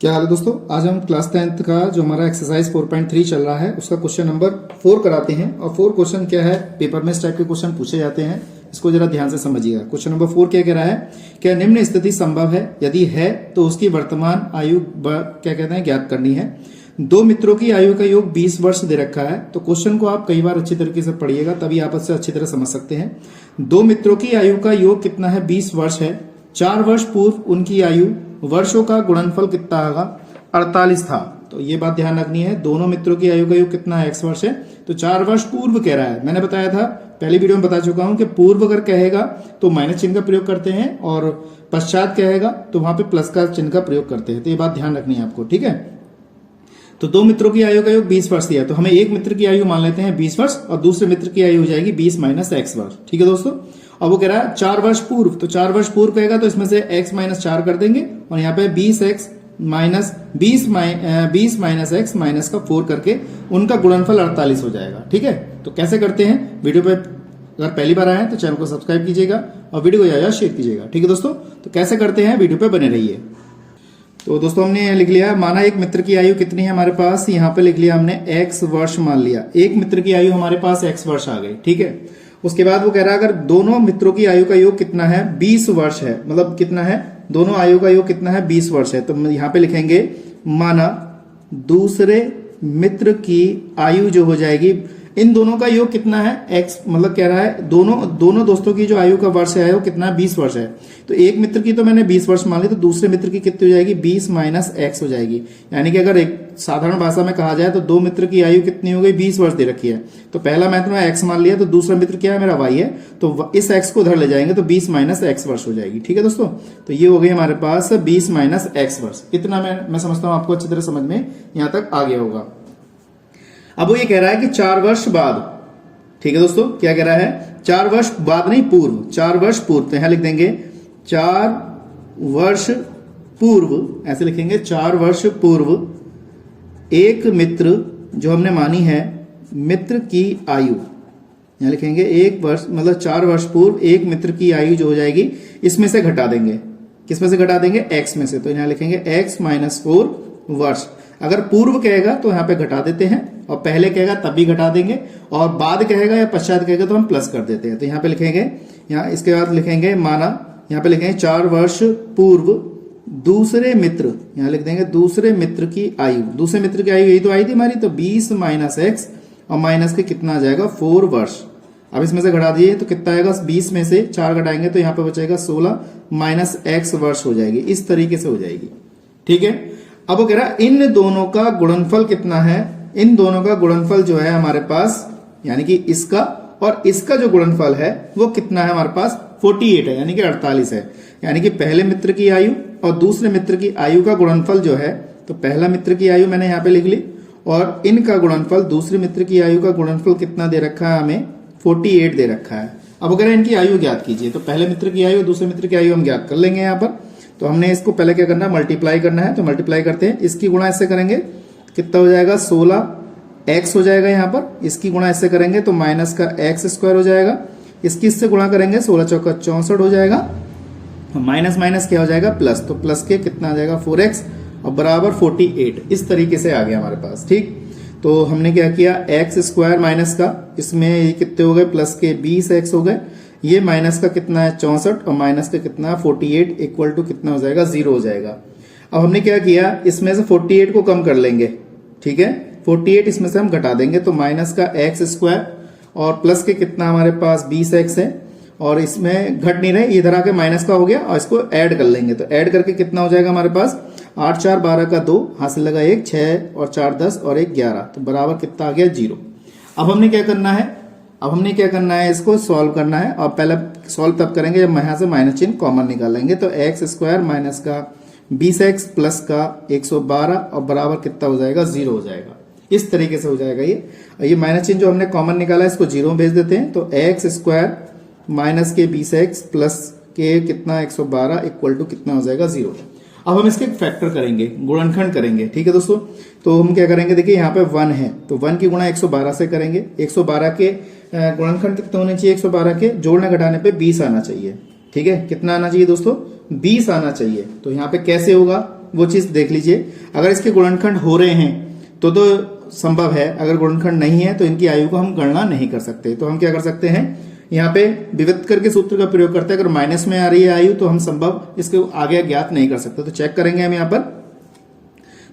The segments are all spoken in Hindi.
क्या हाल है दोस्तों। आज हम क्लास 10th का जो हमारा एक्सरसाइज 4.3 चल रहा है उसका क्वेश्चन नंबर 4 कराते हैं। और 4 क्वेश्चन क्या है, पेपर में इस टाइप के क्वेश्चन पूछे जाते हैं, इसको जरा ध्यान से समझिएगा। क्वेश्चन नंबर 4 क्या कह रहा है, क्या निम्न स्थिति संभव है, यदि है तो उसकी वर्तमान आयु क्या कहते हैं ज्ञात करनी है। दो मित्रों की आयु का योग 20 वर्ष दे रखा है। तो क्वेश्चन को आप कई बार अच्छी तरीके से पढ़िएगा, तभी आप इससे अच्छी तरह समझ सकते हैं। दो मित्रों की आयु का योग कितना है, 20 वर्ष है। 4 वर्ष पूर्व उनकी आयु वर्षों का गुणनफल कितना होगा, 48 था। तो ये बात ध्यान रखनी है, दोनों मित्रों की आयु का योग कितना है, x वर्ष है। तो 4 वर्ष पूर्व कह रहा है, मैंने बताया था पहली वीडियो में बता चुका हूं कि पूर्व अगर कहेगा तो माइनस चिन्ह का प्रयोग करते हैं, और पश्चात कहेगा तो वहां पे प्लस का चिन्ह का प्रयोग करते हैं। तो ये बात ध्यान रखनी है आपको, ठीक है। तो दो मित्रों की आयु का योग 20 वर्ष दिया, तो हमें एक मित्र की आयु मान लेते हैं 20 वर्ष और दूसरे मित्र की आयु हो जाएगी 20 माइनस x वर्ष, ठीक है दोस्तों। अब वो कह रहा है 4 वर्ष पूर्व, तो 4 वर्ष पूर्व कहेगा तो इसमें से x माइनस 4 कर देंगे, और यहाँ पे 20x minus 20 minus x minus का 4 करके उनका गुणनफल 48 हो जाएगा, ठीक है। तो कैसे करते हैं, वीडियो पे अगर पहली बार आए हैं तो चैनल को सब्सक्राइब कीजिएगा और वीडियो को ज्यादा शेयर कीजिएगा, ठीक है दोस्तों। तो कैसे करते हैं, वीडियो पे बने रहिए। तो दोस्तों हमने लिख लिया, माना एक मित्र की आयु कितनी है हमारे पास, यहाँ पे लिख लिया हमने x वर्ष मान लिया। एक मित्र की आयु हमारे पास x वर्ष आ गई, ठीक है। उसके बाद वो कह रहा है अगर दोनों मित्रों की आयु का योग कितना है, 20 वर्ष है, मतलब कितना है, दोनों आयु का योग कितना है, 20 वर्ष है। तो यहाँ पे लिखेंगे माना दूसरे मित्र की आयु जो हो जाएगी, इन दोनों का योग कितना है, x, मतलब कह रहा है दोनों दोस्तों की जो आयु का वर्ष है वो कितना, 20 वर्ष है। तो एक मित्र की तो मैंने 20 वर्ष मान ली, तो दूसरे मित्र की कितनी हो जाएगी, 20 माइनस x हो जाएगी। यानी कि अगर एक साधारण भाषा में कहा जाए तो दो मित्र की आयु कितनी हो गई, 20 वर्ष दे रखी है। तो पहला मित्र मैं x मान लिया, तो दूसरा मित्र क्या है मेरा y है, तो इस x को उधर ले जाएंगे तो 20 माइनस x वर्ष हो जाएगी, ठीक है दोस्तों। तो ये हो गई हमारे पास 20 माइनस x वर्ष। इतना मैं समझता हूं आपको अच्छी तरह समझ में यहां तक आ गया होगा। अब वो ये कह रहा है कि 4 वर्ष बाद, ठीक है दोस्तों, क्या कह रहा है, 4 वर्ष बाद नहीं पूर्व, 4 वर्ष पूर्व। तो यहां लिख देंगे 4 वर्ष पूर्व, ऐसे लिखेंगे 4 वर्ष पूर्व एक मित्र जो हमने मानी है मित्र की आयु, यहां लिखेंगे 1 वर्ष, मतलब 4 वर्ष पूर्व एक मित्र की आयु जो हो जाएगी, इसमें से घटा देंगे, किसमें से घटा देंगे, x में से। तो यहां लिखेंगे x माइनस 4 वर्ष। अगर पूर्व कहेगा तो यहाँ पे घटा देते हैं, और पहले कहेगा तब भी घटा देंगे, और बाद कहेगा या पश्चात कहेगा तो हम प्लस कर देते हैं। तो यहाँ पे लिखेंगे, यहाँ इसके बाद लिखेंगे माना, यहाँ पे लिखेंगे 4 वर्ष पूर्व दूसरे मित्र, यहाँ लिख देंगे दूसरे मित्र की आयु। दूसरे मित्र की आयु यही तो आई थी हमारी, तो 20 माइनस x और माइनस के कितना आ जाएगा, 4 वर्ष। अब इसमें से घटा दिए तो कितना आएगा, 20 में से 4 घटाएंगे तो यहाँ पे बचेगा 16 माइनस x वर्ष हो जाएगी। इस तरीके से हो जाएगी, ठीक है। अब वो कह रहा है इन दोनों का गुणनफल कितना है, इन दोनों का गुणनफल जो है हमारे पास, यानी कि इसका और इसका जो गुणनफल है वो कितना है हमारे पास, 48 है, यानी कि 48 है। यानी कि पहले मित्र की आयु और दूसरे मित्र की आयु का गुणनफल जो है, तो पहला मित्र की आयु मैंने यहाँ पे लिख ली, और इनका गुणनफल, दूसरे मित्र की आयु का गुणनफल कितना दे रखा है हमें, 48 दे रखा है। अब अगर इनकी आयु ज्ञात कीजिए, तो पहले मित्र की आयु, दूसरे मित्र की आयु हम ज्ञात कर लेंगे यहाँ पर। तो हमने इसको पहले क्या करना है, मल्टीप्लाई करना है। तो मल्टीप्लाई करते हैं, इसकी गुणा इससे करेंगे, कितना हो जाएगा, 16x हो जाएगा यहाँ पर। इसकी गुणा इससे करेंगे तो माइनस का x स्क्वायर हो जाएगा। इसकी इससे गुणा करेंगे, 16 चौका 64 हो जाएगा, माइनस माइनस क्या हो जाएगा, प्लस। तो प्लस के कितना आ जाएगा, 4x और बराबर 48। इस तरीके से आ गया हमारे पास, ठीक। तो हमने क्या किया, x स्क्वायर माइनस का, इसमें ये कितने हो गए, प्लस के 20x हो गए, ये माइनस का कितना है 64 और माइनस का कितना 48 इक्वल टू कितना हो जाएगा, 0 हो जाएगा। अब हमने क्या किया, इसमें से 48 को कम कर लेंगे, ठीक है। 48 इसमें से हम घटा देंगे, तो माइनस का x स्क्वायर और प्लस के कितना हमारे पास 20x है, और इसमें घट नहीं रहे, इधर आके माइनस का हो गया, और इसको ऐड कर लेंगे। तो ऐड करके कितना हो जाएगा हमारे पास, 8 4 12 का 2, हासिल लगा 1, 6 और 4 10 और 1 11, तो बराबर कितना आ गया, 0। अब हमने क्या करना है, इसको सॉल्व करना है। और पहले सॉल्व तब करेंगे जब यहाँ से माइनस चिन्ह कॉमन निकालेंगे। तो x स्क्वायर माइनस का 20x प्लस का 112 और बराबर कितना हो जाएगा, 0 हो जाएगा। इस तरीके से हो जाएगा ये माइनस चिन्ह जो हमने कॉमन निकाला है इसको 0 में भेज देते हैं। तो x स्क्वायर माइनस के 20x प्लस के कितना 112 इक्वल टू कितना हो जाएगा, 0। अब हम इसके फैक्टर करेंगे, गुणनखंड करेंगे, ठीक है दोस्तों। तो हम क्या करेंगे, देखिए यहाँ पे 1 है, तो 1 की गुणा 112 से करेंगे। 112 के गुणनखंड कितने होने चाहिए, 112 के जोड़ने घटाने पे 20 आना चाहिए, ठीक है। कितना आना चाहिए दोस्तों, 20 आना चाहिए। तो यहाँ पे कैसे होगा, वो चीज देख लीजिए। अगर इसके गुणनखंड हो रहे हैं तो संभव है, अगर गुणनखंड नहीं है तो इनकी आयु को हम गणना नहीं कर सकते। तो हम क्या कर सकते हैं, यहाँ पे विवित्कर के सूत्र का प्रयोग करते हैं। अगर माइनस में आ रही है आयु तो हम संभव इसके आगे ज्ञात नहीं कर सकते। तो चेक करेंगे हम यहाँ पर।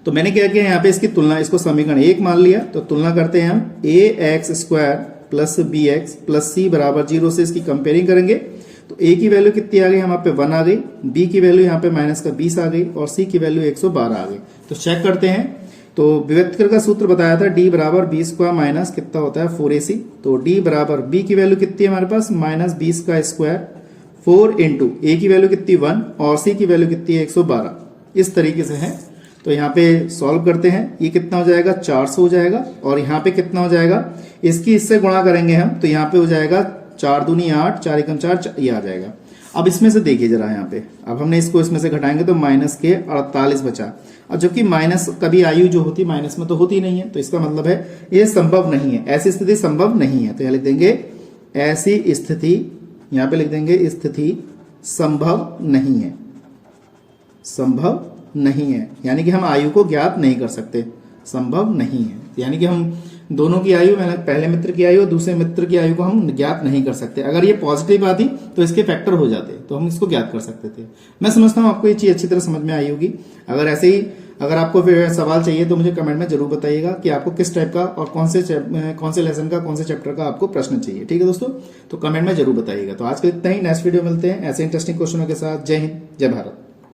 तो मैंने क्या किया, यहाँ पे इसकी तुलना, इसको समीकरण 1 मान लिया। तो तुलना करते हैं हम, ax² plus bx plus c बराबर 0 से इसकी कंपेयरिंग करेंगे। तो a की वैल्यू कितनी आ गई, यहाँ पे 1 आ गई, b की वैल्यू यहाँ पे माइनस का 20 आ गई और c की वैल्यू 112 आ गई। तो चेक करते हैं। तो विवित्कर का सूत्र बताया था, d बराबर b स्क्वायर माइनस कितना होता है 4ac। तो d बराबर b की वैल्यू कितनी है हमारे पास, माइनस 20 का स्क्वायर 4 इंटू a की वैल्यू कितनी 1 और c की वैल्यू कितनी है 112। इस तरीके से है। तो यहाँ पे सॉल्व करते हैं, ये कितना हो जाएगा 400 हो जाएगा और यहाँ पे कितना हो जाएगा, इसकी इससे गुणा करेंगे हम तो यहाँ पे हो जाएगा 4 दूनी 8, 4 एकम 4, ये आ जाएगा। अब इसमें से देखिए जरा, यहाँ पे अब हमने इसको इसमें से घटाएंगे तो माइनस के 48 बचा। और जबकि माइनस कभी आयु जो होती है माइनस में तो होती नहीं है, तो इसका मतलब है ये संभव नहीं है, ऐसी स्थिति संभव नहीं है। तो यहाँ लिख देंगे ऐसी स्थिति, यहाँ पे लिख देंगे स्थिति संभव नहीं है, संभव नहीं है, यानी कि हम आयु को ज्ञात नहीं कर सकते, संभव नहीं है। यानी कि हम दोनों की आयु, पहले मित्र की आयु और दूसरे मित्र की आयु को हम ज्ञात नहीं कर सकते। अगर ये पॉजिटिव आती तो इसके फैक्टर हो जाते, तो हम इसको ज्ञात कर सकते थे। मैं समझता हूँ आपको ये चीज अच्छी तरह समझ में आई होगी। अगर ऐसे ही अगर आपको फिर सवाल चाहिए तो मुझे कमेंट में जरूर बताइएगा कि आपको किस टाइप का और कौन से लेसन का, कौन से चैप्टर का आपको प्रश्न चाहिए। ठीक है दोस्तों, तो कमेंट में जरूर बताइएगा। तो आज के इतना ही, नेक्स्ट वीडियो मिलते हैं ऐसे इंटरेस्टिंग क्वेश्चनों के साथ। जय हिंद, जय भारत।